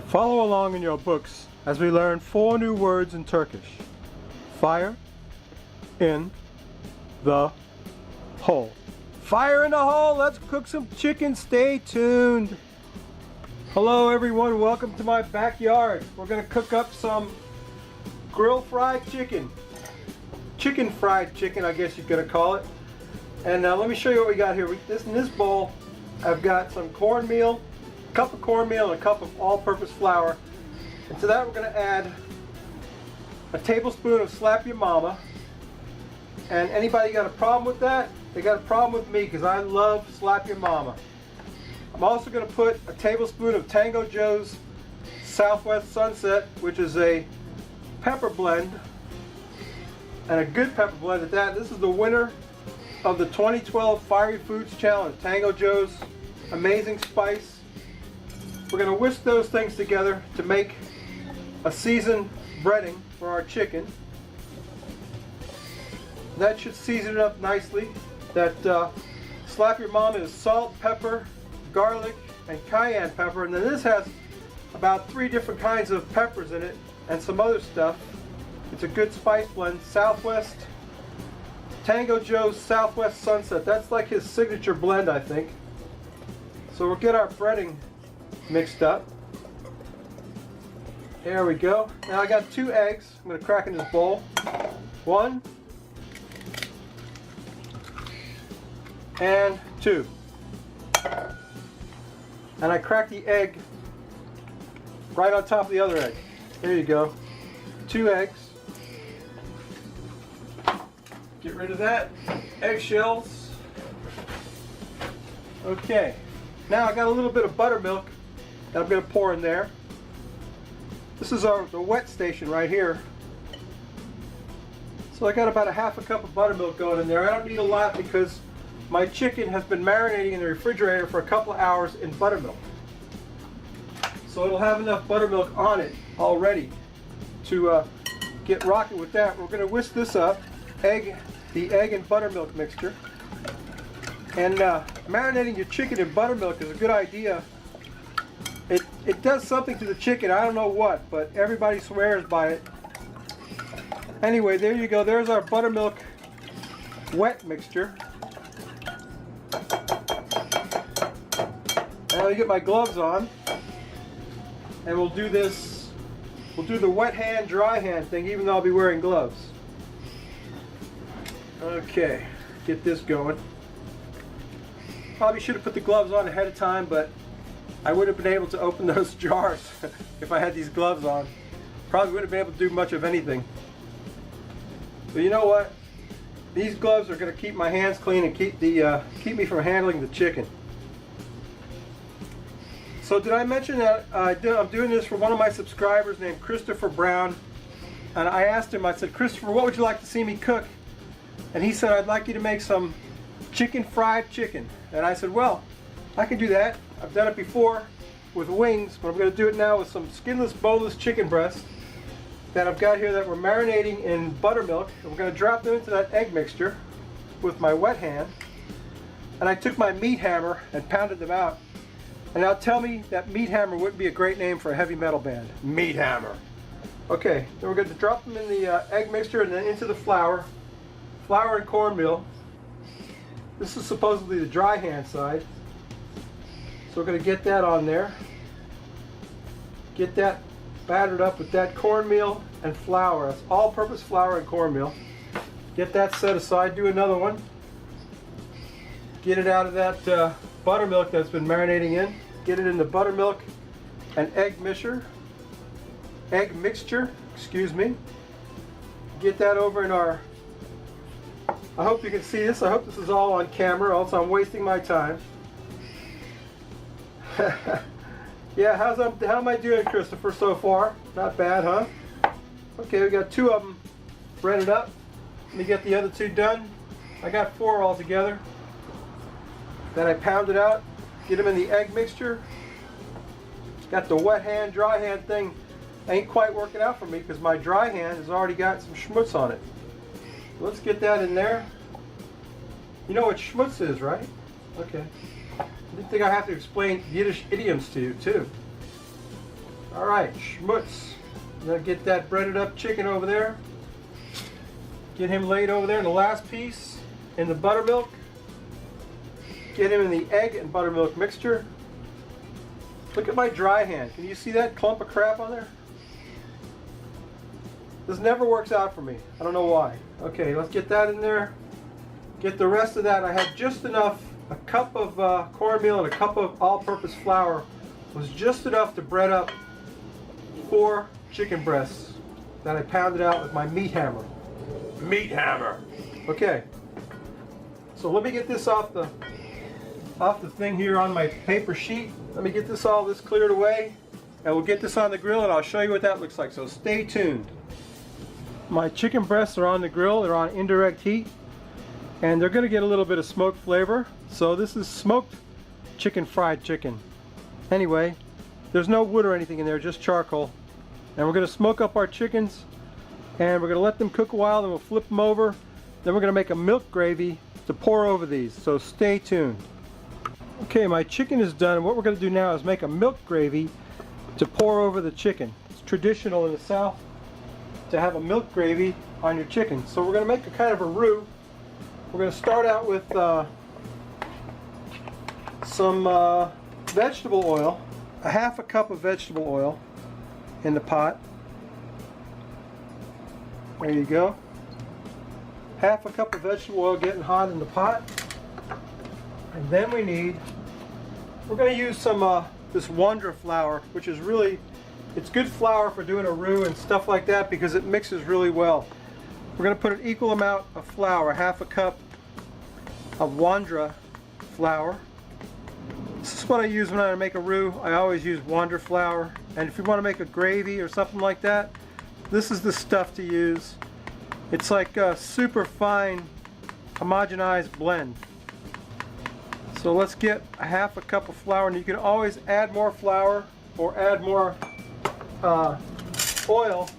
Follow along in your books as we learn 4 new words in Turkish. Fire in the hole. Fire in the hole! Let's cook some chicken. Stay tuned. Hello everyone, welcome to my backyard. We're going to cook up some grill fried chicken. Chicken fried chicken, I guess you're going to call it. And let me show you what we got here. In this bowl, I've got some cornmeal, a cup of cornmeal and a cup of all-purpose flour. And to that we're going to add a tablespoon of Slap Your Mama. And anybody got a problem with that? They got a problem with me because I love Slap Your Mama. I'm also going to put a tablespoon of Tango Joe's Southwest Sunset, which is a pepper blend, and a good pepper blend at that. This is the winner of the 2012 Fiery Foods Challenge, Tango Joe's Amazing Spice. We're going to whisk those things together to make a seasoned breading for our chicken. That should season it up nicely. That Slap Your Mama is salt, pepper, garlic, and cayenne pepper, and then this has about 3 different kinds of peppers in it and some other stuff. It's a good spice blend. Southwest, Tango Joe's Southwest Sunset. That's like his signature blend, I think. So we'll get our breading mixed up. There we go. Now I got 2 eggs. I'm going to crack in this bowl. 1 and 2. And I cracked the egg right on top of the other egg. There you go. 2 eggs. Get rid of that. Eggshells. Okay. Now I got a little bit of buttermilk that I'm going to pour in there. This is the wet station right here. So I got about a half a cup of buttermilk going in there. I don't need a lot because my chicken has been marinating in the refrigerator for a couple of hours in buttermilk. So it'll have enough buttermilk on it already to get rocking with that. We're going to whisk this up, the egg and buttermilk mixture. And marinating your chicken in buttermilk is a good idea. It does something to the chicken, I don't know what, but everybody swears by it. Anyway, there you go. There's our buttermilk wet mixture. Now let me get my gloves on, and we'll do this. We'll do the wet hand, dry hand thing, even though I'll be wearing gloves. Okay, get this going. Probably should have put the gloves on ahead of time, but I would have been able to open those jars if I had these gloves on. Probably wouldn't have been able to do much of anything. But you know what? These gloves are going to keep my hands clean and keep me from handling the chicken. So did I mention that I'm doing this for one of my subscribers named Christopher Brown? And I asked him, I said, Christopher, what would you like to see me cook? And he said, I'd like you to make some fried chicken. And I said, well, I can do that. I've done it before with wings, but I'm going to do it now with some skinless boneless chicken breasts that I've got here that we're marinating in buttermilk. And we're going to drop them into that egg mixture with my wet hand. And I took my meat hammer and pounded them out. And now tell me that Meat Hammer wouldn't be a great name for a heavy metal band. Meat Hammer. Okay, then we're going to drop them in the egg mixture and then into the flour. Flour and cornmeal. This is supposedly the dry hand side. So we're going to get that on there. Get that battered up with that cornmeal and flour. That's all-purpose flour and cornmeal. Get that set aside. Do another one. Get it out of that buttermilk that's been marinating in. Get it in the buttermilk and egg mixture. Excuse me. Get that over in our. I hope you can see this. I hope this is all on camera, else I'm wasting my time. Yeah, how am I doing, Christopher, so far? Not bad, huh? Okay, we got 2 of them breaded up. Let me get the other 2 done. I got 4 altogether. Then I pound it out, get them in the egg mixture. Got the wet hand, dry hand thing. Ain't quite working out for me because my dry hand has already got some schmutz on it. Let's get that in there. You know what schmutz is, right? Okay. I think I have to explain Yiddish idioms to you too. All right, schmutz. I'm gonna get that breaded up chicken over there. Get him laid over there in the last piece in the buttermilk. Get him in the egg and buttermilk mixture. Look at my dry hand. Can you see that clump of crap on there? This never works out for me. I don't know why. Okay, let's get that in there. Get the rest of that. I have just enough. A cup of cornmeal and a cup of all-purpose flour was just enough to bread up 4 chicken breasts that I pounded out with my meat hammer. Meat hammer. Okay. So let me get this off the thing here on my paper sheet. Let me get this cleared away, and we'll get this on the grill, and I'll show you what that looks like. So stay tuned. My chicken breasts are on the grill. They're on indirect heat, and they're going to get a little bit of smoke flavor. So this is smoked chicken, fried chicken. Anyway, there's no wood or anything in there, just charcoal. And we're going to smoke up our chickens, and we're going to let them cook a while, then we'll flip them over. Then we're going to make a milk gravy to pour over these. So stay tuned. Okay, my chicken is done, and what we're going to do now is make a milk gravy to pour over the chicken. It's traditional in the South to have a milk gravy on your chicken. So we're going to make a kind of a roux. We're going to start out with some vegetable oil, a half a cup of vegetable oil in the pot. There you go. Half a cup of vegetable oil getting hot in the pot. And then we're going to use some this Wonder flour, which is really, it's good flour for doing a roux and stuff like that because it mixes really well. We're going to put an equal amount of flour, half a cup of Wonder flour. This is what I use when I make a roux. I always use Wonder flour. And if you want to make a gravy or something like that, this is the stuff to use. It's like a super fine homogenized blend. So let's get a half a cup of flour, and you can always add more flour or add more oil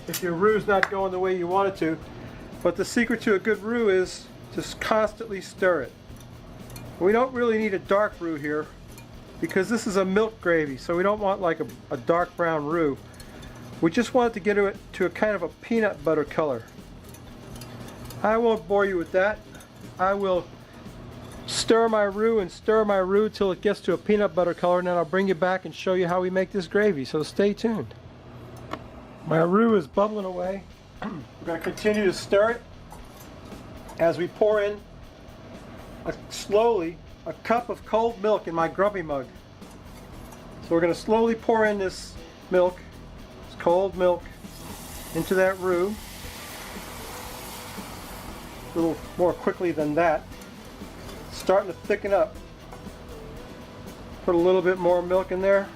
if your roux's not going the way you want it to. But the secret to a good roux is just constantly stir it. We don't really need a dark roux here because this is a milk gravy, so we don't want like a dark brown roux. We just want it to get it to a kind of a peanut butter color. I won't bore you with that. I will stir my roux till it gets to a peanut butter color, and then I'll bring you back and show you how we make this gravy, so stay tuned. My roux is bubbling away. We're going to continue to stir it as we pour in slowly a cup of cold milk in my grumpy mug. So we're going to slowly pour in this milk, this cold milk, into that roux. A little more quickly than that. Starting to thicken up. Put a little bit more milk in there,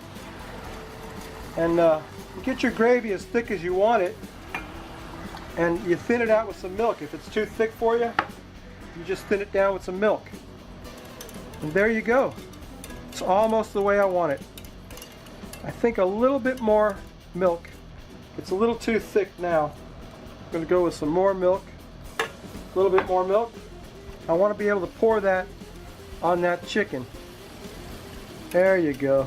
and get your gravy as thick as you want it, and you thin it out with some milk. If it's too thick for you, you just thin it down with some milk, and there you go. It's almost the way I want it. I think a little bit more milk. It's a little too thick now. I'm going to go with some more milk, a little bit more milk. I want to be able to pour that on that chicken. There you go.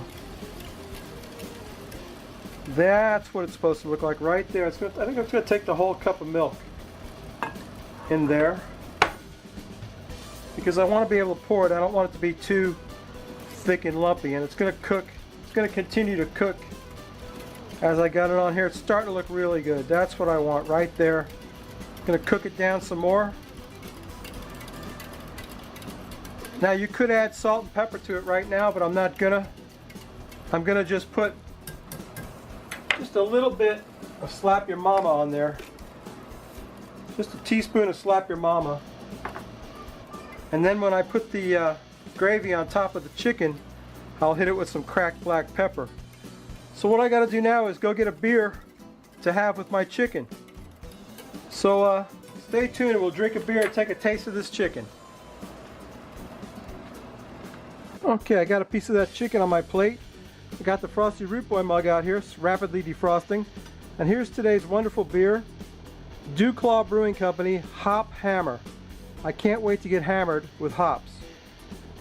That's what it's supposed to look like right there. I think it's going to take the whole cup of milk in there because I want to be able to pour it. I don't want it to be too thick and lumpy, and it's going to cook. It's going to continue to cook as I got it on here. It's starting to look really good. That's what I want right there. I'm going to cook it down some more. Now you could add salt and pepper to it right now, but I'm not gonna. I'm gonna just put just a little bit of Slap Your Mama on there. Just a teaspoon of Slap Your Mama. And then when I put the gravy on top of the chicken, I'll hit it with some cracked black pepper. So what I gotta do now is go get a beer to have with my chicken. So stay tuned and we'll drink a beer and take a taste of this chicken. Okay, I got a piece of that chicken on my plate. I got the Frosty Root Boy mug out here, it's rapidly defrosting. And here's today's wonderful beer, Dew Claw Brewing Company Hop Hammer. I can't wait to get hammered with hops.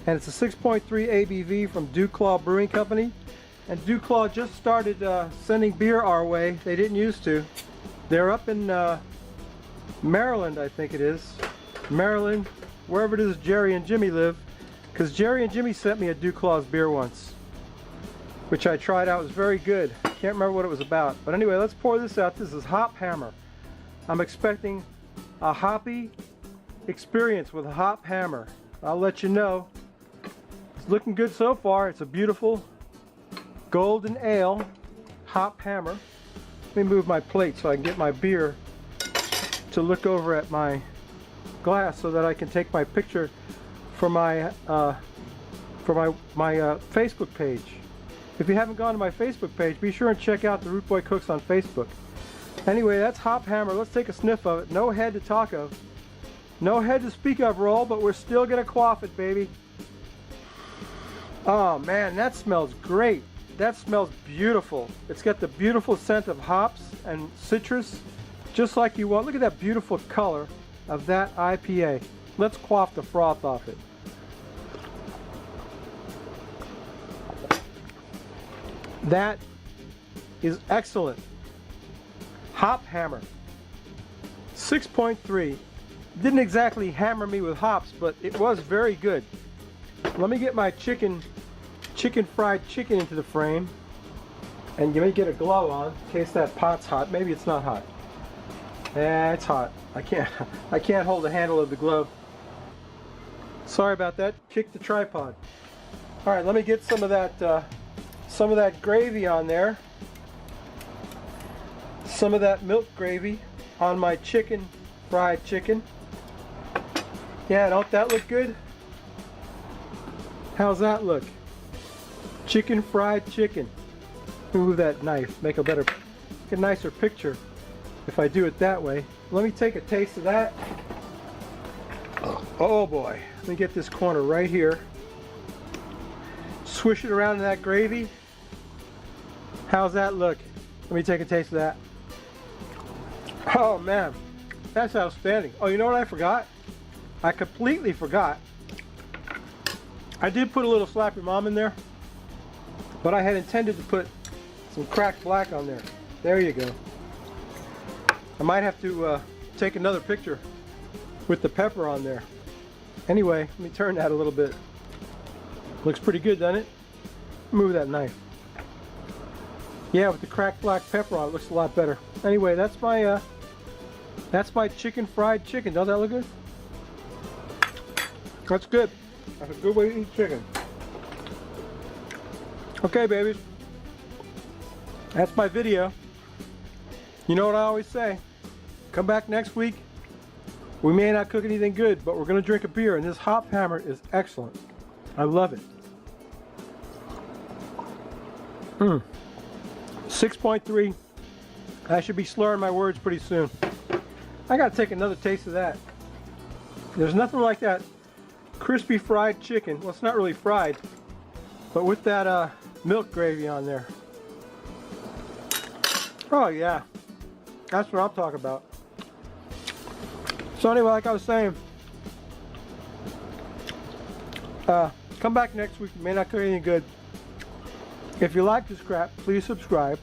And it's a 6.3 ABV from Dew Claw Brewing Company. and DuClaw just started sending beer our way. They didn't used to. They're up in Maryland, I think it is. Maryland, wherever it is Jerry and Jimmy live. Because Jerry and Jimmy sent me a DuClaw's beer once, which I tried out. It was very good. Can't remember what it was about. But anyway, let's pour this out. This is Hop Hammer. I'm expecting a hoppy experience with a Hop Hammer. I'll let you know. It's looking good so far. It's a beautiful golden ale Hop Hammer. Let me move my plate so I can get my beer to look over at my glass so that I can take my picture for my Facebook page. If you haven't gone to my Facebook page, be sure and check out the Root Boy Cooks on Facebook. Anyway, that's Hop Hammer. Let's take a sniff of it. No head to talk of. No head to speak of, Roll, but we're still gonna quaff it, baby. Oh man, that smells great. That smells beautiful. It's got the beautiful scent of hops and citrus, just like you want. Look at that beautiful color of that IPA. Let's quaff the froth off it. That is excellent. Hop Hammer. 6.3. Didn't exactly hammer me with hops, but it was very good. Let me get my fried chicken into the frame, and you may get a glove on in case that pot's hot. Maybe it's not hot. Yeah, it's hot. I can't hold the handle of the glove. Sorry about that. Kick the tripod. All right, let me get some of that gravy on there. Some of that milk gravy on my fried chicken. Yeah, don't that look good? How's that look? Fried chicken. Move that knife, make a nicer picture if I do it that way. Let me take a taste of that. Oh boy, let me get this corner right here. Swish it around in that gravy. How's that look? Let me take a taste of that. Oh man, that's outstanding. Oh, you know what I forgot? I completely forgot. I did put a little Slap Your Mom in there, but I had intended to put some cracked black on there. There you go. I might have to take another picture with the pepper on there. Anyway, let me turn that a little bit. Looks pretty good, doesn't it? Move that knife. Yeah, with the cracked black pepper on it, looks a lot better. Anyway, that's my fried chicken. Doesn't that look good? That's good. That's a good way to eat chicken. Okay, babies. That's my video. You know what I always say. Come back next week. We may not cook anything good, but we're going to drink a beer, and this Hop Hammer is excellent. I love it. 6.3. I should be slurring my words pretty soon. I got to take another taste of that. There's nothing like that crispy fried chicken. Well, it's not really fried, but with that milk gravy on there. Oh yeah, that's what I'm talking about. So anyway, like I was saying, come back next week. May not cook anything good. If you like this crap, please subscribe.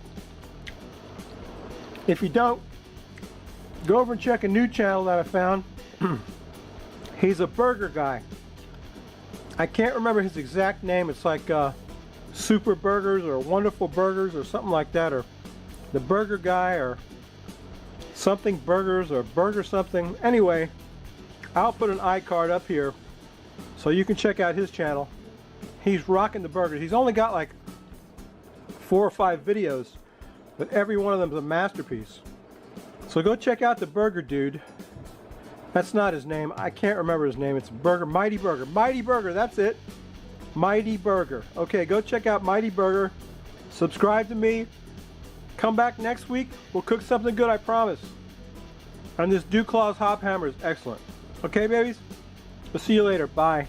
If you don't, go over and check a new channel that I found. He's a burger guy. I can't remember his exact name. It's like Super Burgers or Wonderful Burgers or something like that, or the Burger Guy or something burgers or burger something. Anyway, I'll put an iCard up here so you can check out his channel. He's rocking the burgers. He's only got like 4 or 5 videos, but every one of them is a masterpiece. So go check out the Burger Dude. That's not his name. I can't remember his name. It's Mighty Burger. Mighty Burger, that's it. Mighty Burger. Okay, go check out Mighty Burger. Subscribe to me. Come back next week. We'll cook something good, I promise. And this DuClaw's Hop Hammer is excellent. Okay, babies? We'll see you later. Bye.